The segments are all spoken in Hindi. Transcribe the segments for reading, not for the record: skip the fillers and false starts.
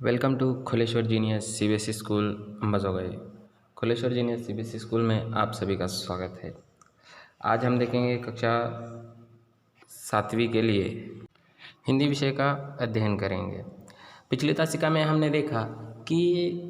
Welcome to Khuleshwar genius CBSE school Ambajogai. Khuleshwar genius CBSE school में आप सभी का स्वागत है। आज हम देखेंगे कक्षा 7वीं के लिए हिंदी विषय का अध्ययन करेंगे। पिछली तासिका में हमने देखा कि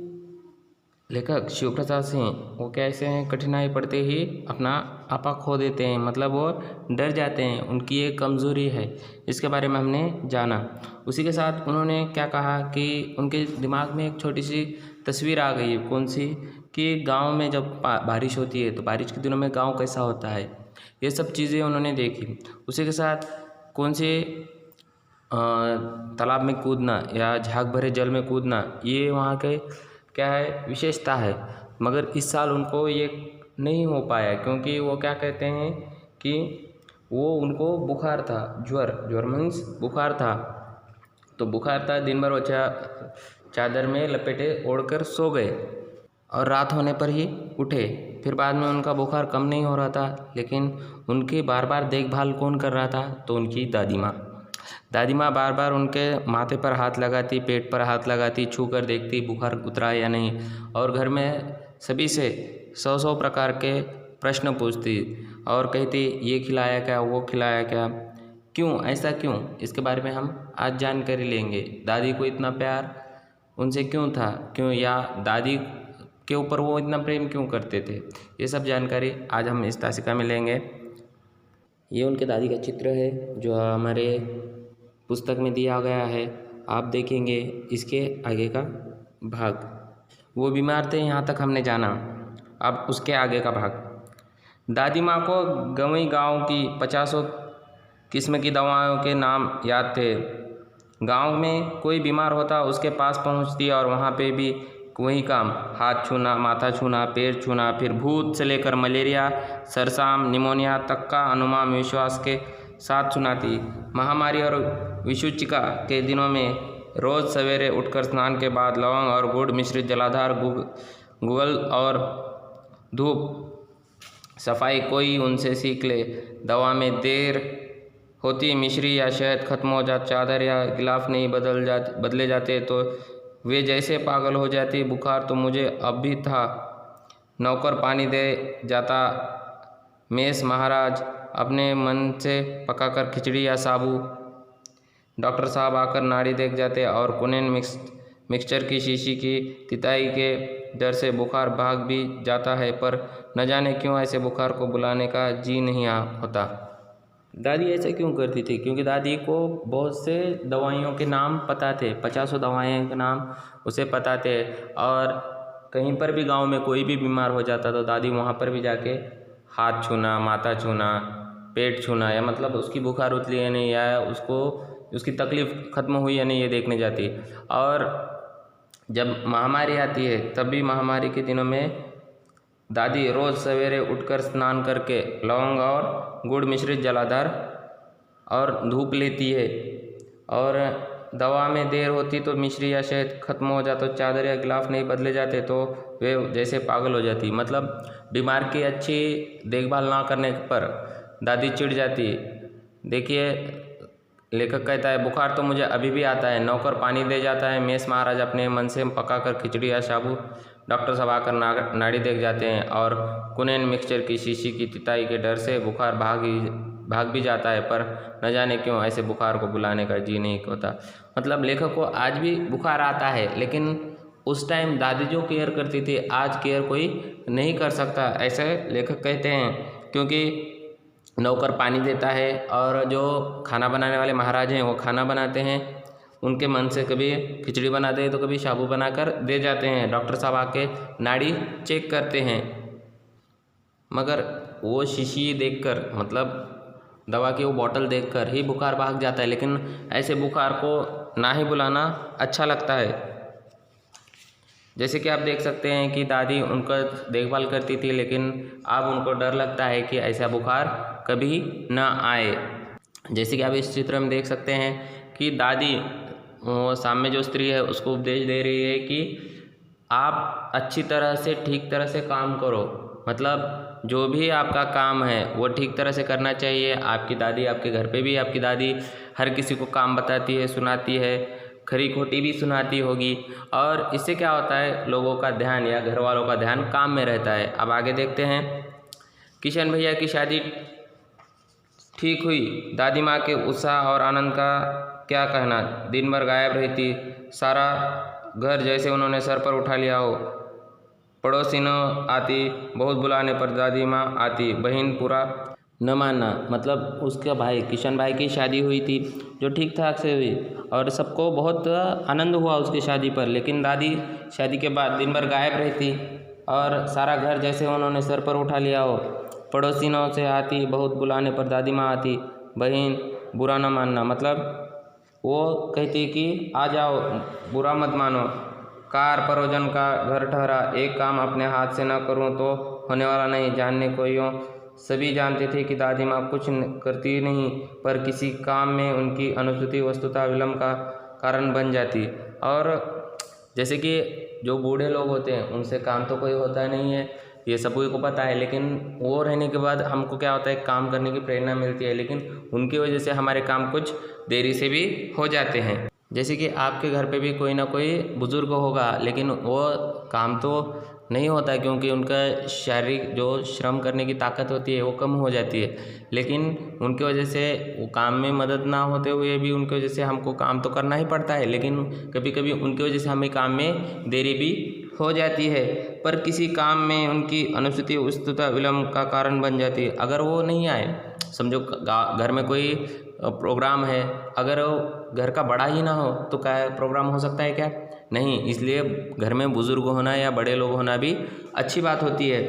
लेखक शिव प्रसाद सिंह वो कैसे हैं, कठिनाई पड़ते ही अपना आपा खो देते हैं, मतलब वो डर जाते हैं, उनकी एक कमज़ोरी है। इसके बारे में हमने जाना। उसी के साथ उन्होंने क्या कहा कि उनके दिमाग में एक छोटी सी तस्वीर आ गई। कौन सी? कि गांव में जब बारिश होती है तो बारिश के दिनों में गांव कैसा होता है, ये सब चीज़ें उन्होंने देखी। उसी के साथ कौन से तालाब में कूदना या झाग भरे जल में कूदना, ये वहाँ के क्या है, विशेषता है। मगर इस साल उनको ये नहीं हो पाया, क्योंकि वो क्या कहते हैं कि वो उनको बुखार था, ज्वर मीन्स बुखार था। तो बुखार था, दिन भर वो चादर में लपेटे ओढ़कर सो गए और रात होने पर ही उठे। फिर बाद में उनका बुखार कम नहीं हो रहा था, लेकिन उनकी बार बार देखभाल कौन कर रहा था? तो उनकी दादी माँ बार बार उनके माथे पर हाथ लगाती, पेट पर हाथ लगाती, छू कर देखती बुखार उतरा या नहीं, और घर में सभी से 100 प्रकार के प्रश्न पूछती और कहती ये खिलाया क्या, वो खिलाया क्या, क्यों, ऐसा क्यों? इसके बारे में हम आज जानकारी लेंगे। दादी को इतना प्यार उनसे क्यों था, क्यों, या दादी के ऊपर वो इतना प्रेम क्यों करते थे, ये सब जानकारी आज हम इस तासिका में लेंगे। ये उनके दादी का चित्र है जो हमारे पुस्तक में दिया गया है। आप देखेंगे इसके आगे का भाग। वो बीमार थे, यहाँ तक हमने जाना। अब उसके आगे का भाग। दादी माँ को गंवई गांव की 50 किस्म की दवाओं के नाम याद थे। गांव में कोई बीमार होता उसके पास पहुँचती और वहाँ पे भी वही काम, हाथ छूना, माथा छूना, पैर छूना, फिर भूत से लेकर मलेरिया, सरसाम, निमोनिया तक का अनुमान विश्वास के साथ सुनाती। महामारी और विषुचिका के दिनों में रोज़ सवेरे उठकर स्नान के बाद लौंग और गुड़ मिश्रित जलाधार गुगल और धूप सफाई कोई उनसे सीख ले। दवा में देर होती, मिश्री या शहद खत्म हो जाता, चादर या गिलाफ नहीं बदले जाते तो वे जैसे पागल हो जाती। बुखार तो मुझे अब भी था, नौकर पानी दे जाता, मेस महाराज अपने मन से पकाकर खिचड़ी या साबू, डॉक्टर साहब आकर नाड़ी देख जाते और कुनेन मिक्सचर की शीशी की तिताई के डर से बुखार भाग भी जाता है, पर न जाने क्यों ऐसे बुखार को बुलाने का जी नहीं होता। दादी ऐसा क्यों करती थी? क्योंकि दादी को बहुत से दवाइयों के नाम पता थे, 50 दवाइयों के नाम उसे पता थे, और कहीं पर भी गांव में कोई भी बीमार हो जाता तो दादी वहाँ पर भी जाके हाथ छूना, माथा छूना, पेट छूना, या मतलब उसकी बुखार उतरी या नहीं, या उसकी तकलीफ़ ख़त्म हुई या नहीं, ये देखने जाती। और जब महामारी आती है तब भी महामारी के दिनों में दादी रोज़ सवेरे उठकर स्नान करके लौंग और गुड़ मिश्रित जलाधार और धूप लेती है, और दवा में देर होती तो मिश्री या शहद खत्म हो जाता, तो चादर या गिलाफ नहीं बदले जाते तो वे जैसे पागल हो जाती। मतलब बीमार की अच्छी देखभाल ना करने पर दादी चिढ़ जाती। देखिए, लेखक कहता है बुखार तो मुझे अभी भी आता है, नौकर पानी दे जाता है, मेस महाराज अपने मन से पकाकर खिचड़ी या साबू, डॉक्टर सब आकर नाड़ी देख जाते हैं, और कुनेन मिक्सचर की शीशी की तिताई के डर से बुखार भाग भी जाता है, पर न जाने क्यों ऐसे बुखार को बुलाने का जी नहीं होता। मतलब लेखक को आज भी बुखार आता है, लेकिन उस टाइम दादी जो केयर करती थी आज केयर कोई नहीं कर सकता, ऐसे लेखक कहते हैं। क्योंकि नौकर पानी देता है और जो खाना बनाने वाले महाराज हैं वो खाना बनाते हैं, उनके मन से कभी खिचड़ी बनाते हैं तो कभी साबू बनाकर दे जाते हैं, डॉक्टर साहब आके नाड़ी चेक करते हैं, मगर वो शीशी देखकर, मतलब दवा की वो बोतल देखकर ही बुखार भाग जाता है। लेकिन ऐसे बुखार को ना ही बुलाना अच्छा लगता है। जैसे कि आप देख सकते हैं कि दादी उनका देखभाल करती थी, लेकिन अब उनको डर लगता है कि ऐसा बुखार कभी ना आए। जैसे कि आप इस चित्र में देख सकते हैं कि दादी वो सामने जो स्त्री है उसको उपदेश दे रही है कि आप अच्छी तरह से, ठीक तरह से काम करो, मतलब जो भी आपका काम है वो ठीक तरह से करना चाहिए। आपकी दादी, आपके घर पे भी आपकी दादी हर किसी को काम बताती है, सुनाती है, खरी खोटी भी सुनाती होगी। और इससे क्या होता है, लोगों का ध्यान या घर वालों का ध्यान काम में रहता है। अब आगे देखते हैं। किशन भैया की शादी ठीक हुई, दादी माँ के उत्साह और आनंद का क्या कहना। दिन भर गायब रहती, सारा घर जैसे उन्होंने सर पर उठा लिया हो। पड़ोसिनों आती, बहुत बुलाने पर दादी माँ आती, बहन पूरा न मानना। मतलब उसका भाई किशन भाई की शादी हुई थी जो ठीक ठाक से हुई और सबको बहुत आनंद हुआ उसकी शादी पर, लेकिन दादी शादी के बाद दिन भर गायब रहती और सारा घर जैसे उन्होंने सर पर उठा लिया हो। पड़ोसिनों से आती, बहुत बुलाने पर दादी माँ आती, बहन बुरा न मानना। मतलब वो कहती कि आ जाओ, बुरा मत मानो। कार परोजन का घर ठहरा, एक काम अपने हाथ से न करूं तो होने वाला नहीं। जानने को यूँ सभी जानते थे कि दादी माँ कुछ करती नहीं, पर किसी काम में उनकी अनुपस्थिति वस्तुतः विलम्ब का कारण बन जाती। और जैसे कि जो बूढ़े लोग होते हैं उनसे काम तो कोई होता नहीं है, ये सभी को पता है, लेकिन वो रहने के बाद हमको क्या होता है, काम करने की प्रेरणा मिलती है, लेकिन उनकी वजह से हमारे काम कुछ देरी से भी हो जाते हैं। जैसे कि आपके घर पे भी कोई ना कोई बुज़ुर्ग होगा, लेकिन वो काम तो नहीं होता क्योंकि उनका शारीरिक जो श्रम करने की ताकत होती है वो कम हो जाती है, लेकिन उनकी वजह से वो काम में मदद ना होते हुए भी उनकी वजह से हमको काम तो करना ही पड़ता है, लेकिन कभी कभी उनकी वजह से हमें काम में देरी भी हो जाती है। पर किसी काम में उनकी अनुपस्थिति वस्तुतः विलम्ब का कारण बन जाती है। अगर वो नहीं आए, समझो घर में कोई प्रोग्राम है, अगर वो घर का बड़ा ही ना हो तो क्या प्रोग्राम हो सकता है क्या? नहीं। इसलिए घर में बुज़ुर्ग होना या बड़े लोग होना भी अच्छी बात होती है।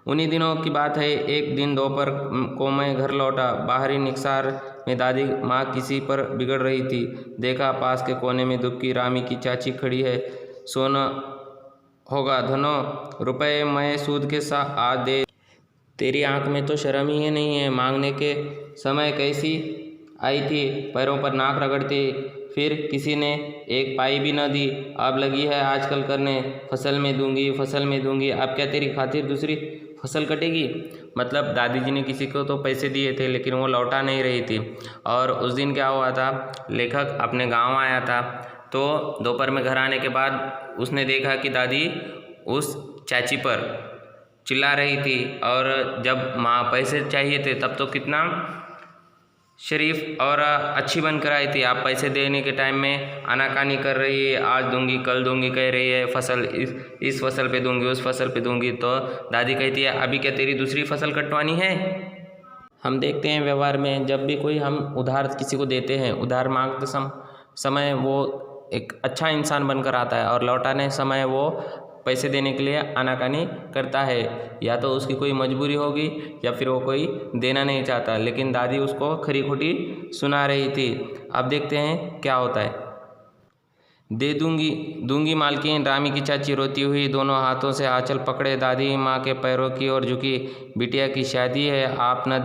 उन्हीं दिनों की बात है, एक दिन दोपहर को मैं घर लौटा। बाहरी निकसार में दादी माँ किसी पर बिगड़ रही थी। देखा पास के कोने में दुबकी रामी की चाची खड़ी है। सोना होगा धनो, रुपए मैं सूद के साथ आज दे। तेरी आंख में तो शर्म ही नहीं है, मांगने के समय कैसी आई थी, पैरों पर नाक रगड़ती, फिर किसी ने एक पाई भी न दी। अब लगी है आजकल करने, फसल में दूंगी, फसल में दूंगी। अब क्या तेरी खातिर दूसरी फसल कटेगी? मतलब दादी जी ने किसी को तो पैसे दिए थे, लेकिन वो लौटा नहीं रही थी। और उस दिन क्या हुआ था, लेखक अपने गांव आया था, तो दोपहर में घर आने के बाद उसने देखा कि दादी उस चाची पर चिल्ला रही थी, और जब माँ पैसे चाहिए थे तब तो कितना शरीफ और अच्छी बनकर आई थी। आप पैसे देने के टाइम में आनाकानी कर रही है, आज दूंगी कल दूंगी कह रही है, फसल इस फसल पे दूंगी उस फसल पे दूंगी। तो दादी कहती है अभी क्या तेरी दूसरी फसल कटवानी है? हम देखते हैं व्यवहार में, जब भी कोई हम उधार किसी को देते हैं, उधार मांगते समय वो एक अच्छा इंसान बनकर आता है और लौटाने समय वो पैसे देने के लिए आनाकानी करता है। या तो उसकी कोई मजबूरी होगी या फिर वो कोई देना नहीं चाहता, लेकिन दादी उसको खरी खोटी सुना रही थी। अब देखते हैं क्या होता है। दे दूंगी मालकिन, रामी की चाची रोती हुई दोनों हाथों से आंचल पकड़े दादी माँ के पैरों की ओर झुकी। बिटिया की शादी है, आप न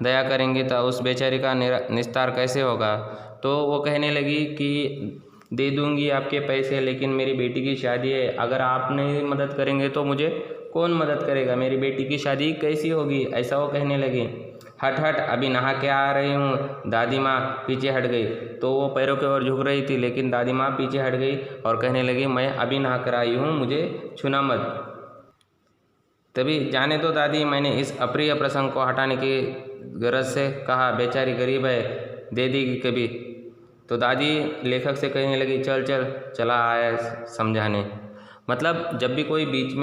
दया करेंगे तो उस बेचारी का निस्तार कैसे होगा? तो वो कहने लगी कि दे दूंगी आपके पैसे, लेकिन मेरी बेटी की शादी है, अगर आप नहीं मदद करेंगे तो मुझे कौन मदद करेगा? मेरी बेटी की शादी कैसी होगी? ऐसा वो कहने लगी। हट हट, अभी नहा के आ रही हूँ। दादी माँ पीछे हट गई। तो वो पैरों की ओर झुक रही थी, लेकिन दादी माँ पीछे हट गई और कहने लगी मैं अभी नहा कर आई हूँ, मुझे छूना मत। तभी जाने दो दादी, मैंने इस अप्रिय प्रसंग को हटाने की गरज से कहा, बेचारी गरीब है, दे देगी कभी। तो दादी लेखक से कहने लगी चला आया समझाने। मतलब जब भी कोई बीच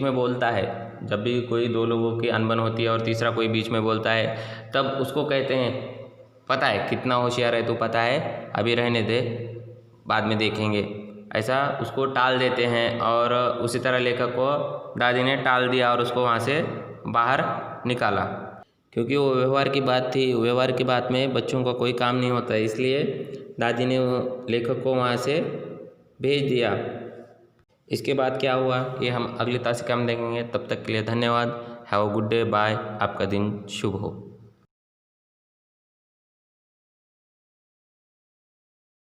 में बोलता है, जब भी कोई दो लोगों की अनबन होती है और तीसरा कोई बीच में बोलता है, तब उसको कहते हैं पता है कितना होशियार है तू, पता है अभी रहने दे, बाद में देखेंगे। ऐसा उसको टाल देते हैं। और उसी तरह लेखक को दादी ने टाल दिया और उसको वहाँ से बाहर निकाला, क्योंकि वो व्यवहार की बात थी। व्यवहार की बात में बच्चों का कोई काम नहीं होता, इसलिए दादी ने लेखक को वहाँ से भेज दिया। इसके बाद क्या हुआ ये हम अगली तासिका में देखेंगे। तब तक के लिए धन्यवाद। Have a good day, bye. आपका दिन शुभ हो।